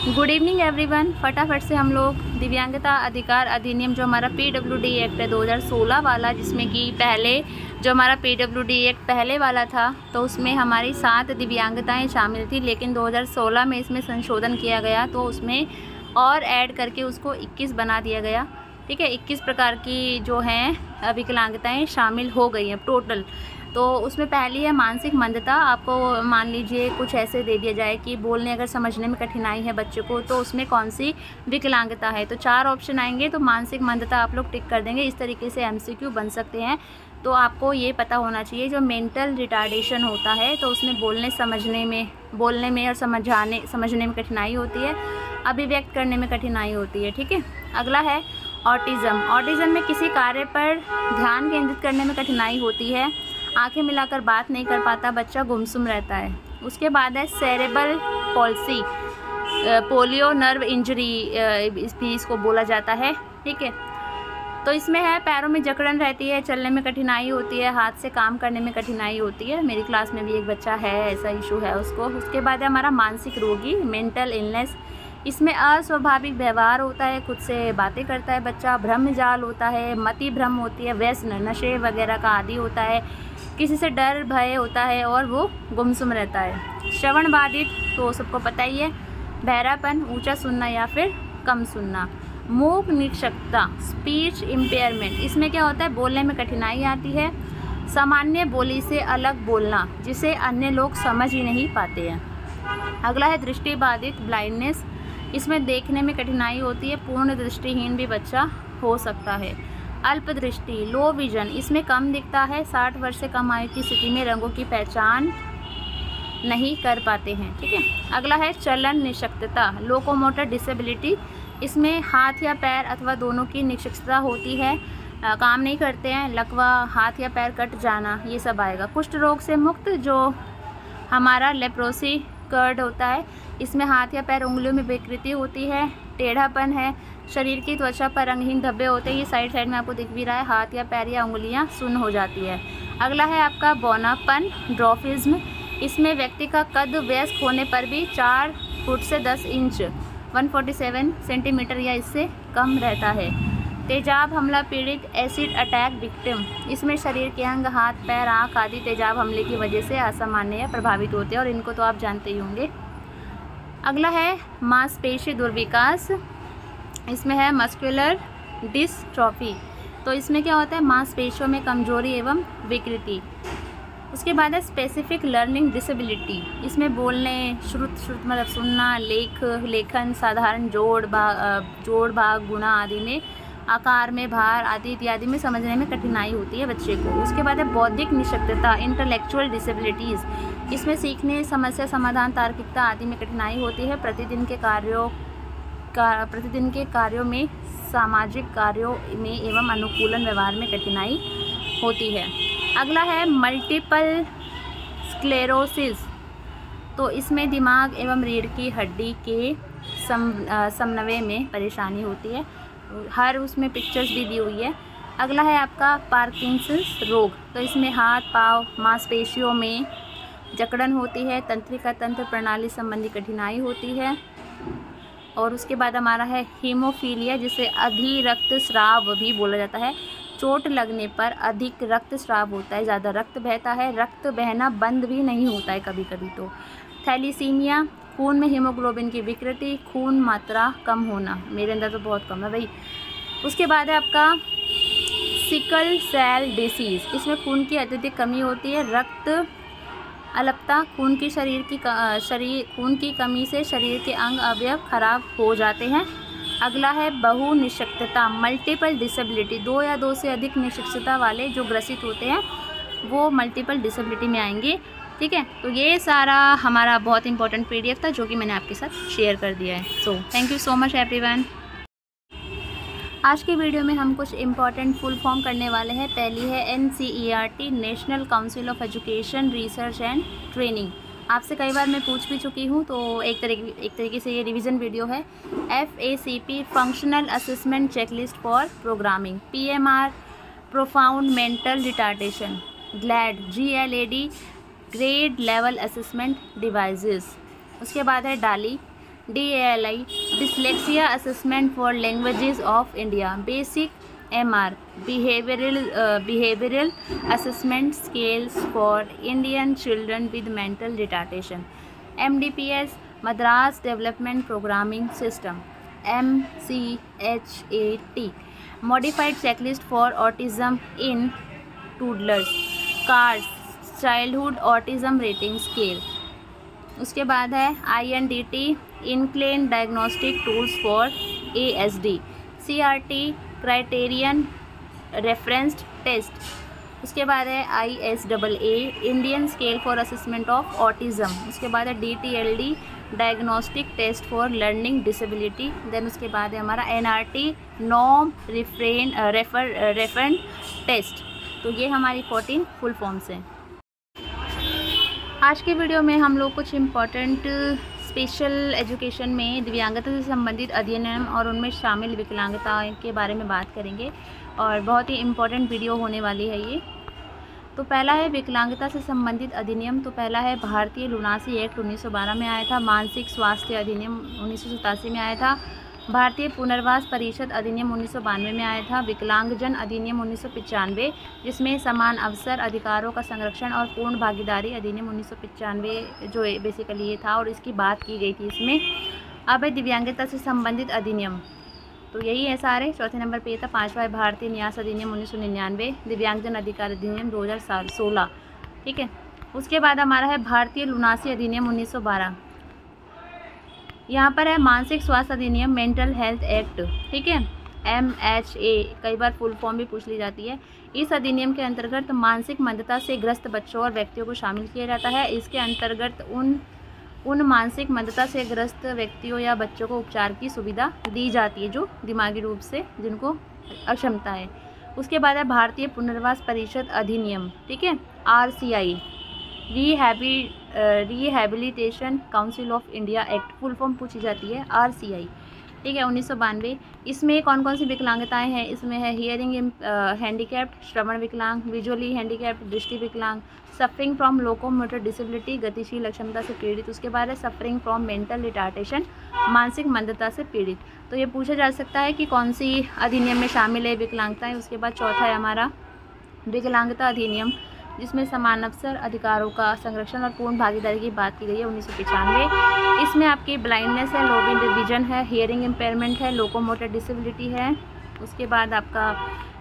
Good evening everyone. फटाफट से हम लोग दिव्यांगता अधिकार अधिनियम जो हमारा PWD एक्ट है 2016 वाला, जिसमें कि पहले जो हमारा PWD एक्ट पहले वाला था तो उसमें हमारी 7 दिव्यांगताएं शामिल थी, लेकिन 2016 में इसमें संशोधन किया गया तो उसमें और ऐड करके उसको 21 बना दिया गया। ठीक है, 21 प्रकार की जो हैं विकलांगताएँ शामिल हो गई हैं टोटल। तो उसमें पहली है मानसिक मंदता। आपको मान लीजिए कुछ ऐसे दे दिया जाए कि बोलने अगर समझने में कठिनाई है बच्चे को, तो उसमें कौन सी विकलांगता है, तो 4 ऑप्शन आएंगे, तो मानसिक मंदता आप लोग टिक कर देंगे। इस तरीके से MCQ बन सकते हैं। तो आपको ये पता होना चाहिए जो मेंटल रिटार्डेशन होता है तो उसमें बोलने में और समझने में कठिनाई होती है, अभिव्यक्त करने में कठिनाई होती है। ठीक है, अगला है ऑटिज़म। ऑटिज़म में किसी कार्य पर ध्यान केंद्रित करने में कठिनाई होती है, आंखें मिलाकर बात नहीं कर पाता, बच्चा गुमसुम रहता है। उसके बाद है cerebral palsy, polio nerve injury भी इसको बोला जाता है। ठीक है, तो इसमें है पैरों में जकड़न रहती है, चलने में कठिनाई होती है, हाथ से काम करने में कठिनाई होती है। मेरी क्लास में भी एक बच्चा है, ऐसा इशू है उसको। उसके बाद है हमारा मानसिक रोगी, मेंटल इलनेस। इसमें अस्वाभाविक व्यवहार होता है, खुद से बातें करता है बच्चा, भ्रम जाल होता है, मति भ्रम होती है, व्यसन नशे वगैरह का आदी होता है, किसी से डर भय होता है और वो गुमसुम रहता है। श्रवण बाधित तो सबको पता ही है, बहरापन, ऊंचा सुनना या फिर कम सुनना। मूक निक्षकता, स्पीच इम्पेयरमेंट। इसमें क्या होता है, बोलने में कठिनाई आती है, सामान्य बोली से अलग बोलना जिसे अन्य लोग समझ ही नहीं पाते हैं। अगला है दृष्टि बाधित, ब्लाइंडनेस। इसमें देखने में कठिनाई होती है, पूर्ण दृष्टिहीन भी बच्चा हो सकता है। अल्प दृष्टि, लो विजन। इसमें कम दिखता है, 60 वर्ष से कम आयु की स्थिति में रंगों की पहचान नहीं कर पाते हैं। ठीक है, अगला है चलन निशक्तता, लोकोमोटर डिसेबिलिटी। इसमें हाथ या पैर अथवा दोनों की निशक्तता होती है, काम नहीं करते हैं, लकवा, हाथ या पैर कट जाना, ये सब आएगा। कुष्ठ रोग से मुक्त जो हमारा लेप्रोसी कर्ड होता है, इसमें हाथ या पैर उंगलियों में विकृति होती है, टेढ़ापन है, शरीर की त्वचा पर रंगहीन धब्बे होते हैं, ये साइड में आपको दिख भी रहा है, हाथ या पैर या उंगलियां सुन्न हो जाती है। अगला है आपका बौनापन, ड्रॉफिज्म। इसमें व्यक्ति का कद वयस्क होने पर भी 4 फुट से 10 इंच 147 सेंटीमीटर या इससे कम रहता है। तेजाब हमला पीड़ित, एसिड अटैक विक्टिम। इसमें शरीर के अंग, हाथ पैर, आँख आदि तेजाब हमले की वजह से असामान्य या प्रभावित होते हैं और इनको तो आप जानते ही होंगे। अगला है मांसपेशी दुर्विकास। इसमें है मस्कुलर डिस्ट्रॉफी। तो इसमें क्या होता है, मांसपेशियों में कमजोरी एवं विकृति। उसके बाद है स्पेसिफिक लर्निंग डिसेबिलिटी। इसमें बोलने, श्रुत मतलब सुनना, लेखन, साधारण जोड़ भाग, गुणा आदि में, आकार में, भार आदि इत्यादि में समझने में कठिनाई होती है बच्चे को। उसके बाद है बौद्धिक निशक्तता, इंटेलेक्चुअल डिसेबिलिटीज़। इसमें सीखने, समस्या समाधान, तार्किकता आदि में कठिनाई होती है। प्रतिदिन के कार्यों में, सामाजिक कार्यों में एवं अनुकूलन व्यवहार में कठिनाई होती है। अगला है मल्टीपल स्क्लेरोसिस। तो इसमें दिमाग एवं रीढ़ की हड्डी के समन्वय में परेशानी होती है, हर उसमें पिक्चर्स भी दी हुई है। अगला है आपका पार्किंसंस रोग। तो इसमें हाथ पाँव मांसपेशियों में जकड़न होती है, तंत्रिका तंत्र प्रणाली संबंधी कठिनाई होती है। और उसके बाद हमारा है हीमोफीलिया, जिसे अधिरक्तस्राव भी बोला जाता है। चोट लगने पर अधिक रक्तस्राव होता है, ज़्यादा रक्त बहता है, रक्त बहना बंद भी नहीं होता है कभी कभी। तो थैलीसीमिया, खून में हीमोग्लोबिन की विकृति, खून मात्रा कम होना, मेरे अंदर तो बहुत कम है भाई। उसके बाद है आपका सिकल सेल डिसीज़। इसमें खून की अत्यधिक कमी होती है, रक्त अल्पता, खून की कमी से शरीर के अंग अवयव खराब हो जाते हैं। अगला है बहु निशक्तता, मल्टीपल डिसेबिलिटी। 2 या 2 से अधिक निशक्तता वाले जो ग्रसित होते हैं वो मल्टीपल डिसेबिलिटी में आएंगे। ठीक है, तो ये सारा हमारा बहुत इंपॉर्टेंट PDF था जो कि मैंने आपके साथ शेयर कर दिया है। So thank you so much everyone. आज की वीडियो में हम कुछ इम्पॉर्टेंट फुल फॉर्म करने वाले हैं। पहली है NCERT, national council of education research and training. आपसे कई बार मैं पूछ भी चुकी हूँ, तो एक तरीके से ये रिवीजन वीडियो है। FACP, functional assessment checklist for programming. PMR, profound mental retardation. GLAD, grade level assessment devices. उसके बाद है डाली, DALI Dyslexia Assessment for Languages of India, Basic MR Behavioral Assessment Scales for Indian Children with Mental Retardation, MDPS Madras Development Programming System, MCHAT Modified Checklist for Autism in Toddlers, CARS Childhood Autism Rating Scale। उसके बाद है INDT Incline Diagnostic Tools for ASD, CRT Criterion Referenced Test। उसके बाद है ISAA Indian Scale for Assessment of Autism। उसके बाद है DTLD Diagnostic Test for Learning Disability। Then उसके बाद है हमारा NRT Norm Referent Test। तो ये हमारी 14 फुल फॉर्म्स हैं। आज के वीडियो में हम लोग कुछ इम्पॉर्टेंट स्पेशल एजुकेशन में दिव्यांगता से संबंधित अधिनियम और उनमें शामिल विकलांगता के बारे में बात करेंगे और बहुत ही इम्पॉर्टेंट वीडियो होने वाली है ये। तो पहला है विकलांगता से संबंधित अधिनियम। तो पहला है भारतीय लुनासी एक्ट 1912 में आया था। मानसिक स्वास्थ्य अधिनियम 1987 में आया था। भारतीय पुनर्वास परिषद अधिनियम 1992 में आया था। विकलांगजन अधिनियम 1995 जिसमें समान अवसर अधिकारों का संरक्षण और पूर्ण भागीदारी अधिनियम 1995 जो बेसिकली ये था और इसकी बात की गई थी इसमें। अब है दिव्यांगता से संबंधित अधिनियम, तो यही है सारे। चौथे नंबर पे था। पांचवा है भारतीय न्यास अधिनियम 1999, दिव्यांगजन अधिकार अधिनियम 2016, ठीक है। उसके बाद हमारा है भारतीय लुनासी अधिनियम 1912। यहाँ पर है मानसिक स्वास्थ्य अधिनियम मेंटल हेल्थ एक्ट, ठीक है, MHA, कई बार फुल फॉर्म भी पूछ ली जाती है। इस अधिनियम के अंतर्गत मानसिक मंदता से ग्रस्त बच्चों और व्यक्तियों को शामिल किया जाता है। इसके अंतर्गत उन मानसिक मंदता से ग्रस्त व्यक्तियों या बच्चों को उपचार की सुविधा दी जाती है जो दिमागी रूप से जिनको अक्षमता है। उसके बाद है भारतीय पुनर्वास परिषद अधिनियम, ठीक है, RCI rehabilitation council of India act, full form पूछी जाती है RCI, ठीक है, 1992। इसमें कौन कौन सी विकलांगताएं हैं? इसमें है हियरिंग हैंडीकैप्ड, श्रवण विकलांग, विजुअली हैंडीकैप्ड, दृष्टि विकलांग, सफरिंग फ्रॉम लोकोमोटर डिसेबिलिटी, गतिशील अक्षमता से पीड़ित। उसके बाद है सफरिंग फ्रॉम मेंटल रिटार्डेशन, मानसिक मंदता से पीड़ित। तो ये पूछा जा सकता है कि कौन सी अधिनियम में शामिल है विकलांगताएँ। उसके बाद चौथा है हमारा विकलांगता अधिनियम जिसमें समान अवसर अधिकारों का संरक्षण और पूर्ण भागीदारी की बात की गई है 1995। इसमें आपकी ब्लाइंडनेस है, लो विजन है, हियरिंग इम्पेयरमेंट है, लोकोमोटर डिसेबिलिटी है। उसके बाद आपका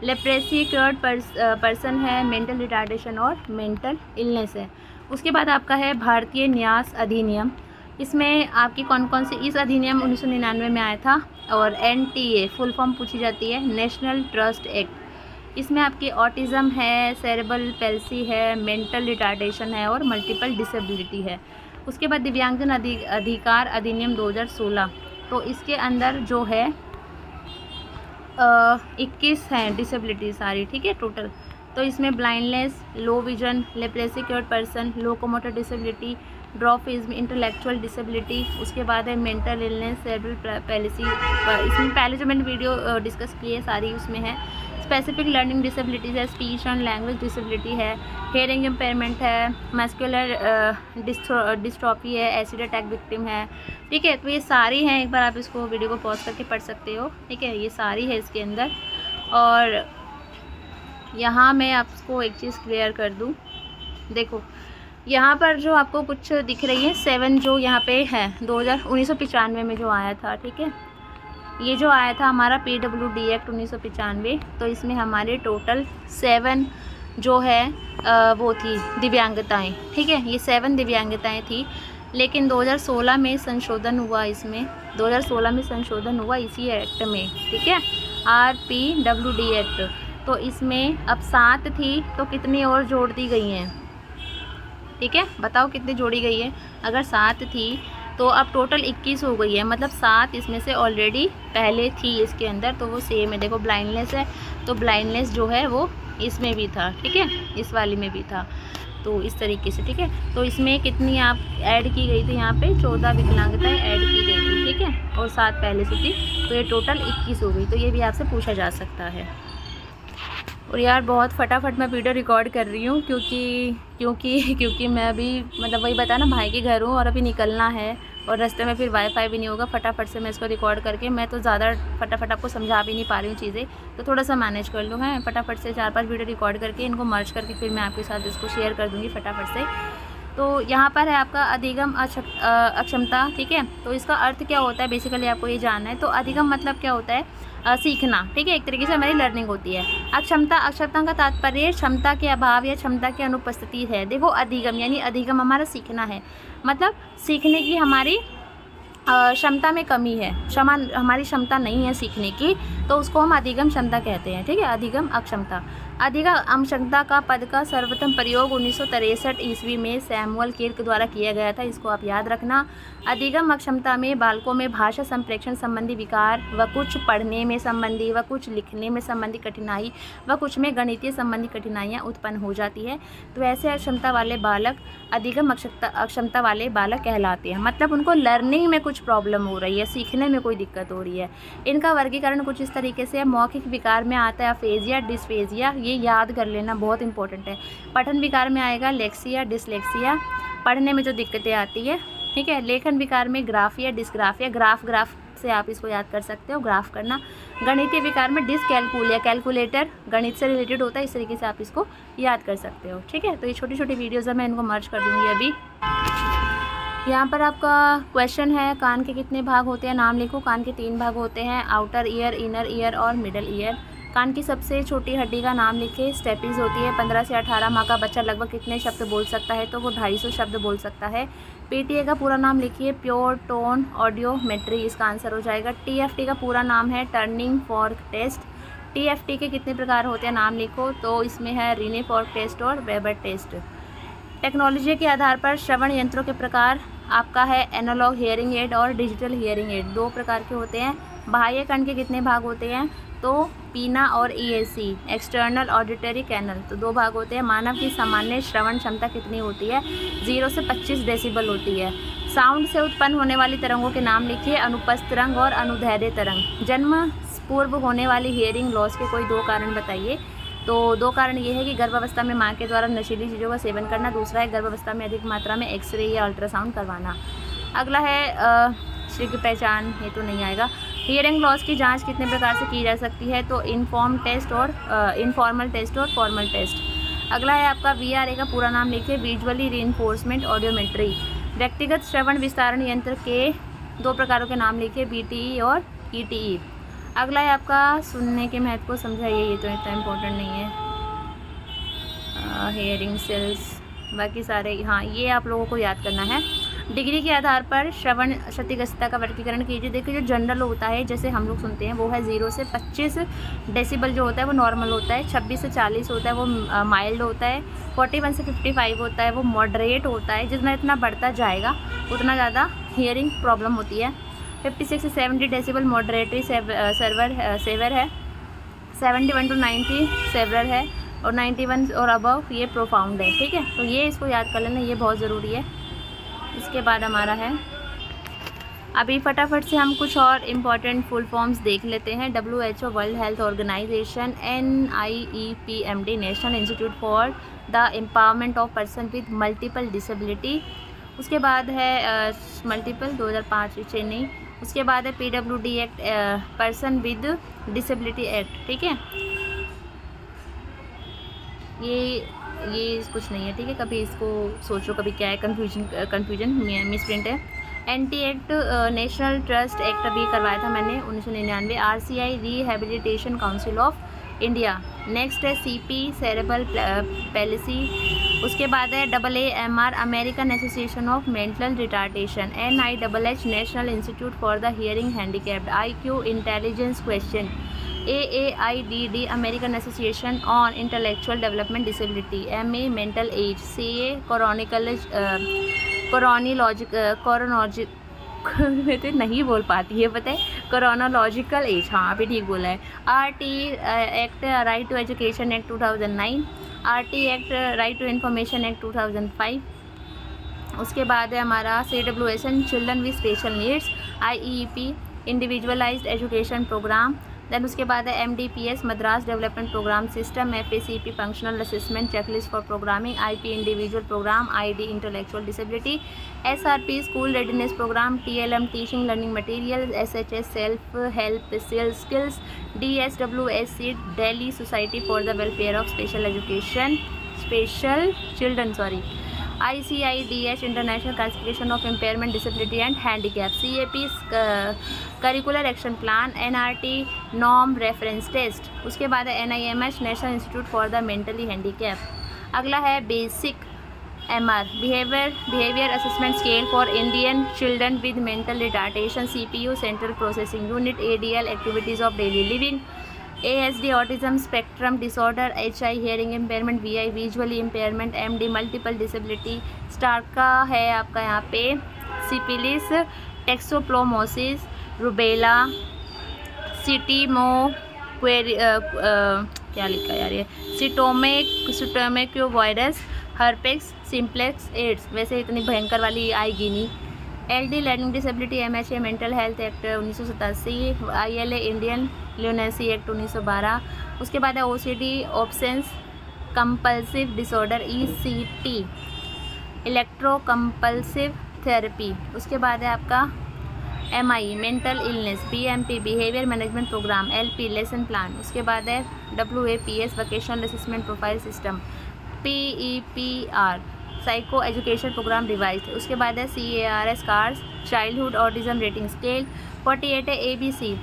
लेप्रेसी क्योर्ड पर्सन है, मेंटल रिटार्डेशन और मेंटल इलनेस है। उसके बाद आपका है भारतीय न्यास अधिनियम। इसमें आपकी कौन कौन सी, इस अधिनियम 1999 में आया था और NTA फुल फॉर्म पूछी जाती है नेशनल ट्रस्ट एक्ट। इसमें आपकी ऑटिज़म है, सेरेब्रल पैल्सी है, मेंटल रिटार्डेशन है और मल्टीपल डिसेबिलिटी है। उसके बाद दिव्यांगजन अधिकार अधिनियम 2016। तो इसके अंदर जो है 21 हैं डिसेबिलिटी सारी, ठीक है, टोटल। तो इसमें blindness, low vision, leprosy cured person, locomotor disability, dwarfism, intellectual disability. उसके बाद है मेंटल इलनेस, सेरेब्रल पैल्सी। इसमें पहले जो मैंने वीडियो डिस्कस की है सारी उसमें है। स्पेसिफिक लर्निंग डिसेबिलिटीज़ है, स्पीच एंड लैंग्वेज डिसेबिलिटी है, हेयरिंग इम्पेयरमेंट है, मस्कुलर डिस्ट्रॉफी है, एसिड अटैक विक्टिम है, ठीक है। तो ये सारी हैं, एक बार आप इसको वीडियो को पॉज करके पढ़ सकते हो, ठीक है, ये सारी है इसके अंदर। और यहाँ मैं आपको एक चीज़ क्लियर कर दूँ, देखो यहाँ पर जो आपको कुछ दिख रही है 7 जो यहाँ पे है 1995 में जो आया था, ठीक है, ये जो आया था हमारा PWD एक्ट 1995। तो इसमें हमारे टोटल 7 जो है वो थी दिव्यांगताएं, ठीक है, ये 7 दिव्यांगताएं थी। लेकिन 2016 में संशोधन हुआ, इसमें 2016 में संशोधन हुआ इसी एक्ट में, ठीक है, RPWD एक्ट। तो इसमें अब 7 थी तो कितनी और जोड़ दी गई हैं, ठीक है, बताओ कितनी जोड़ी गई है? अगर 7 थी तो अब टोटल 21 हो गई है, मतलब 7 इसमें से ऑलरेडी पहले थी इसके अंदर, तो वो सेम है। देखो ब्लाइंडनेस है तो ब्लाइंडनेस जो है वो इसमें भी था, ठीक है, इस वाली में भी था। तो इस तरीके से, ठीक है। तो इसमें कितनी आप ऐड की गई थी, यहाँ पे 14 विकलांगताएँ ऐड की गई थी, ठीक है, और 7 पहले से थी, तो ये टोटल 21 हो गई। तो ये भी आपसे पूछा जा सकता है। और यार बहुत फटाफट मैं वीडियो रिकॉर्ड कर रही हूँ क्योंकि मैं अभी मतलब वही बताया ना, भाई के घर हूँ और अभी निकलना है और रास्ते में फिर वाईफाई भी नहीं होगा। फटाफट से मैं इसको रिकॉर्ड करके, मैं तो ज़्यादा फटाफट आपको समझा भी नहीं पा रही हूँ चीज़ें, तो थोड़ा सा मैनेज कर लो है। फटाफट से 4-5 वीडियो रिकॉर्ड करके इनको मर्ज करके फिर मैं आपके साथ इसको शेयर कर दूँगी फटाफट से। तो यहाँ पर है आपका अधिगम अक्षमता, ठीक है। तो इसका अर्थ क्या होता है बेसिकली आपको ये जानना है। तो अधिगम मतलब क्या होता है, सीखना, ठीक है। एक तरीके से हमारी लर्निंग होती है। अक्षमता का तात्पर्य क्षमता के अभाव या क्षमता की अनुपस्थिति है। देखो अधिगम यानी अधिगम हमारा सीखना है, मतलब सीखने की हमारी क्षमता में कमी है, हमारी क्षमता नहीं है सीखने की, तो उसको हम अधिगम क्षमता कहते हैं, ठीक है। अधिगम अक्षमता। अधिगम अक्षमता का पद का सर्वप्रथम प्रयोग 1963 ईस्वी में सैमुअल किर्क द्वारा किया गया था, इसको आप याद रखना। अधिगम अक्षमता में बालकों में भाषा संप्रेषण संबंधी विकार व कुछ पढ़ने में संबंधी व कुछ लिखने में संबंधी कठिनाई व कुछ में गणितीय संबंधी कठिनाइयाँ उत्पन्न हो जाती है। तो ऐसे अक्षमता वाले बालक अधिगम अक्षमता वाले बालक कहलाते हैं, मतलब उनको लर्निंग में कुछ प्रॉब्लम हो रही है, सीखने में कोई दिक्कत हो रही है। इनका वर्गीकरण कुछ इस तरीके से मौखिक विकार में आता है अफेजिया, डिस्फेजिया, ये याद कर लेना बहुत इंपॉर्टेंट है। पठन विकार में आएगा लेक्सिया, डिसलेक्सिया, पढ़ने में जो दिक्कतें आती है, ठीक है। लेखन विकार में ग्राफिया, डिस्ग्राफिया, ग्राफ से आप इसको याद कर सकते हो, ग्राफ करना। गणितीय विकार में डिसकैलकुलिया, कैलकुलेटर गणित से रिलेटेड होता है, इस तरीके से आप इसको याद कर सकते हो, ठीक है। तो ये छोटी छोटी वीडियोज़ है, मैं इनको मर्ज कर दूँगी अभी। यहाँ पर आपका क्वेश्चन है, कान के कितने भाग होते हैं, नाम लिखो। कान के 3 भाग होते हैं, आउटर ईयर, इनर ईयर और मिडल ईयर। कान की सबसे छोटी हड्डी का नाम लिखे, स्टेपीज होती है। 15 से 18 माह का बच्चा लगभग कितने शब्द बोल सकता है, तो वो 250 शब्द बोल सकता है। पीटीए का पूरा नाम लिखिए, प्योर टोन ऑडियोमेट्री, इसका आंसर हो जाएगा। टीएफटी का पूरा नाम है टर्निंग फॉर्क टेस्ट। टीएफटी के कितने प्रकार होते हैं, नाम लिखो। तो इसमें है रीने फॉर्क टेस्ट और वेबर टेस्ट। टेक्नोलॉजी के आधार पर श्रवण यंत्रों के प्रकार आपका है एनालॉग हियरिंग एड और डिजिटल हियरिंग एड, 2 प्रकार के होते हैं। बाह्य कण के कितने भाग होते हैं, तो पीना और ईएसी, एक्सटर्नल ऑडिटरी कैनल, तो 2 भाग होते हैं। मानव की सामान्य श्रवण क्षमता कितनी होती है, 0 से 25 डेसिबल होती है। साउंड से उत्पन्न होने वाली तरंगों के नाम लिखिए, अनुपस्थ तरंग और अनुदैर्ध्य तरंग। जन्म पूर्व होने वाली हियरिंग लॉस के कोई 2 कारण बताइए। तो 2 कारण ये है कि गर्भावस्था में माँ के द्वारा नशीली चीज़ों का सेवन करना, दूसरा है गर्भावस्था में अधिक मात्रा में एक्सरे या अल्ट्रासाउंड करवाना। अगला है श्री की पहचान, ये तो नहीं आएगा। हियरिंग लॉस की जांच कितने प्रकार से की जा सकती है, तो इनफॉर्मल टेस्ट और फॉर्मल टेस्ट। अगला है आपका वीआरए का पूरा नाम लिखिए, विजुअली रीइंफोर्समेंट ऑडियोमेट्री। व्यक्तिगत श्रवण विस्तारण यंत्र के 2 प्रकारों के नाम लिखिए, बीटीई और ईटीई। अगला है आपका सुनने के महत्व को समझाइए, ये तो इतना इम्पोर्टेंट नहीं है। हेयरिंग सेल्स, बाकी सारे हाँ ये आप लोगों को याद करना है। डिग्री के आधार पर श्रवण क्षतिग्रस्तता का वर्गीकरण कीजिए। देखिए जो जनरल होता है, जैसे हम लोग सुनते हैं, वो है 0 से 25 डेसिबल जो होता है वो नॉर्मल होता है। 26 से 40 होता है वो माइल्ड होता है। 41 से 55 होता है वो मॉडरेट होता है। जितना इतना बढ़ता जाएगा उतना ज़्यादा हियरिंग प्रॉब्लम होती है। 56 से 70 डेसिबल मॉडरेटरी सेवर है। 71 to 90 सेवरर है और 91 और अबव ये प्रोफाउंड है, ठीक है। तो ये इसको याद कर लेना, ये बहुत ज़रूरी है। इसके बाद हमारा है, अभी फटाफट से हम कुछ और इम्पॉर्टेंट फुल फॉर्म्स देख लेते हैं। WHO world health organisation, NIEPMD national institute for the empowerment of person with multiple disability. उसके बाद है मल्टीपल 2005 चेन्नई। उसके बाद है PWD act, person with disability act, ठीक है। ये कुछ नहीं है, ठीक है। कभी इसको सोचो कभी क्या है, कन्फ्यूजन मिसप्रिंट है। Anti act national trust act अभी करवाया था मैंने 1999। RCI rehabilitation council of India. Next है CP सेरेब्रल पैलिसी। उसके बाद है AAMR American association of mental retardation. NIHH national institute for the hearing handicapped. IQ intelligence question. AAIDD American association on intellectual development disability. MA mental as. CA मैं तो नहीं बोल पाती है, पता है, कोरोनोलॉजिकल एज, हाँ अभी ठीक बोला है। RT act right to education act 2009। RT act right to information act 2005। उसके बाद है हमारा CWSN children with special needs. IEEP individualised education programme. Then उसके बाद है MDPS Madras development programme system, FACP functional assessment checklist for programming, IP individual programme, ID intellectual disability, SRP school readiness programme, TLM teaching learning material, SHS self help skills, DSWSC Delhi society for the welfare of special children ICIDH international classification of impairment disability and handicap, CAP curricular action plan, NRT norm reference test. उसके बाद है NIMH national institute for the mentally handicap. अगला है basic MR behaviour assessment scale for Indian children with mental retardation, CPU central processing unit, ADL activities of daily living, ASD autism spectrum disorder, HI hearing impairment, VI visually impairment, MD multiple disability, star का है आपका यहाँ पे सिपिलिस, टेक्सोप्लोमोसिस, rubella, क्या लिखा यार ये, cytomegalo virus, herpes simplex, AIDS. वैसे इतनी भयंकर वाली आएगी नहीं। LD learning disability, MHA mental health act 1987, ILA Indian lunacy act 1912। उसके बाद है OCD obsessive compulsive disorder, ECT electro compulsive therapy. उसके बाद है आपका MI mental illness, BMP behaviour management programme, LP lesson plan. उसके बाद है WAPS vocational assessment profile system, PEPR psycho education programme revised. उसके बाद है CARS cars childhood autism rating scale. 48 है ABC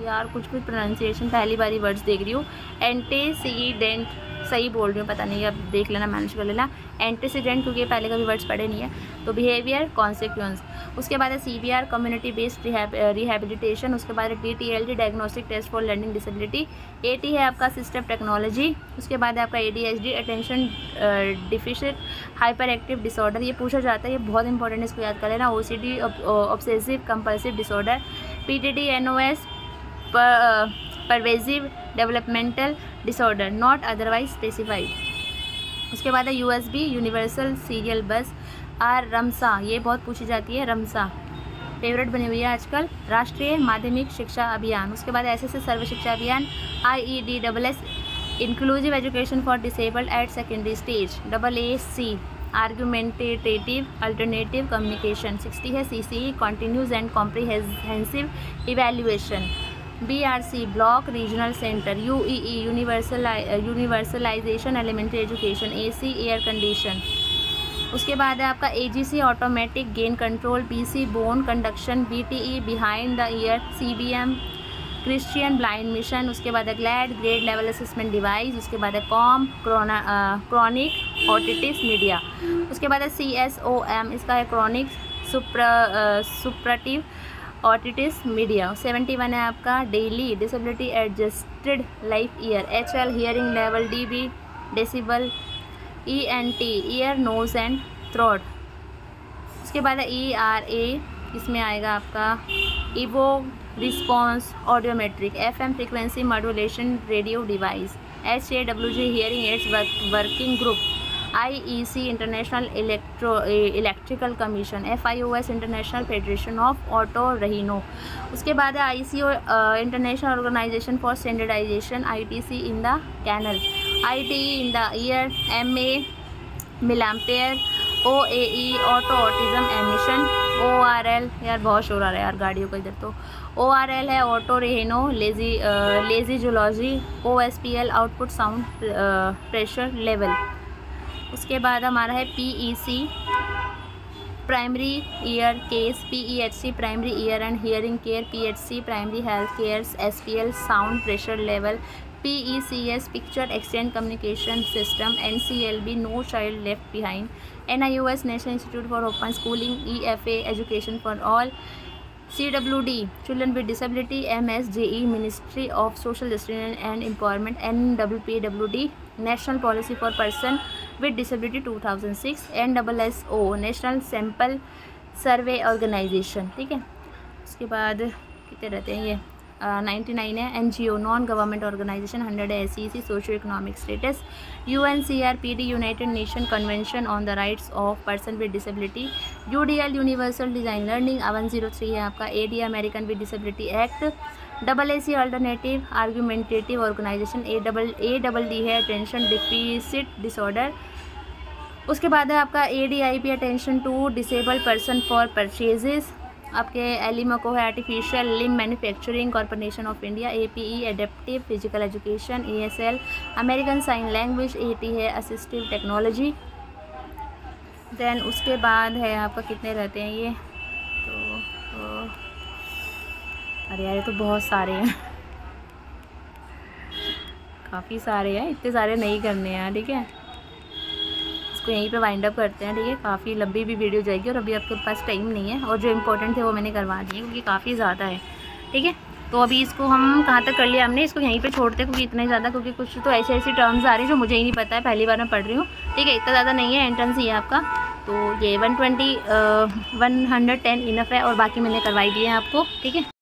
यार कुछ प्रोनाउंसिएशन पहली बारी वर्ड्स देख रही हूँ। एंटीसीडेंट सही बोल रही हूँ, पता नहीं, अब देख लेना, मैनेज कर लेना। एंटीसीडेंट क्योंकि पहले कभी वर्ड्स पढ़े नहीं है। तो बिहेवियर कॉन्सिक्वेंस। उसके बाद है CBR कम्युनिटी बेस्ड रिहेबिलिटेशन। उसके बाद है DTLD diagnostic test for learning disability. AT है आपका सिस्टम टेक्नोलॉजी। उसके बाद है आपका ADHD attention deficit hyper active disorder. ये पूछा जाता है, ये बहुत इंपॉर्टेंट है, इसको याद कर लेना। OCD obsessive compulsive disorder. PTD NOS pervasive developmental disorder not otherwise specified. उसके बाद है USB यूनिवर्सल सीरियल बस। रमसा, ये बहुत पूछी जाती है, रमसा फेवरेट बनी हुई है आजकल। राष्ट्रीय माध्यमिक शिक्षा अभियान। उसके बाद SSS serve Shiksha Abhiyan. IEDSS inclusive education for disabled at secondary stage. AAC argumentative alternative communication. 60 है CCE continuous and comprehensive evaluation. BRC block regional centre. UEE universalisation elementary education. AC air condition. उसके बाद है आपका AGC automatic gain control. BC bone conduction. BTE behind the ear. CBM Christian blind mission. उसके बाद है glad grade level assessment device. उसके बाद है कॉम क्रॉनिक ऑटिटिस मीडिया। उसके बाद है CSOM, इसका है क्रॉनिक सुप्राटिव ऑटिटिस मीडिया। 71 है आपका daily disability adjusted life year. HL hearing level. DB decibel. ENT ear nose and throat. उसके बाद है ERA, इसमें आएगा आपका इवो response audiometric. FM frequency modulation radio device. HAWG hearing aids working group. IEC international electrical commission. FIOS international federation of oto rhino. उसके बाद है ICO international organisation for standardisation. ITC in the canal. ITE in the ear. MA milliampere. OAE auto autism emission. ORL, यार बहुत शोर आ रहा है यार गाड़ियों का इधर। तो ORL है oto rhino lazy zoology. OSPL output sound pressure level. उसके बाद हमारा है PEC primary ear case. PEHC primary ear and hearing care. PHC primary health care. SPL sound pressure level. PECS picture exchange communication system. NCLB no child left behind. NIOS national institute for open schooling. EFA education for all. CWD children with disability. MSJE ministry of social justice and empowerment. NWPWD national policy for person with disability 2006। NSSO national sample survey organisation. ठीक है, उसके बाद कितने रहते हैं ये 99 है। NGO non government organisation 100 है। SEC socio economic status. UNCRPD united nation convention on the rights of person with disability. UDL universal design learning 103 है आपका। AD American with disability act. AAC alternative argumentative organisation. ADD है attention deficit disorder. उसके बाद है आपका ADIP attention to disable person for purchases. आपके एलिमको है artificial limb manufacturing corporation of India. APE adaptive physical education. ASL American sign language. AT है assistive technology. Then उसके बाद है आपका कितने रहते हैं ये तो अरे यार ये तो बहुत सारे हैं काफ़ी सारे हैं, इतने सारे नहीं करने हैं ठीक है। इसको यहीं पे वाइंड अप करते हैं ठीक है। काफ़ी लंबी भी वीडियो जाएगी और अभी आपके पास टाइम नहीं है और जो इम्पोर्टेंट थे वो मैंने करवा दिए क्योंकि काफ़ी ज़्यादा है ठीक है। तो अभी इसको हम कहाँ तक कर लिया हमने, इसको यहीं पे छोड़ते हैं क्योंकि इतने ज़्यादा, क्योंकि कुछ तो ऐसी ऐसी टर्म्स आ रही हैं जो मुझे ही नहीं पता है, पहली बार मैं पढ़ रही हूँ ठीक है। इतना ज़्यादा नहीं है, एंट्रेंस ही है आपका। तो ये 110 इनफ है और बाकी मैंने करवाई दिए हैं आपको ठीक है।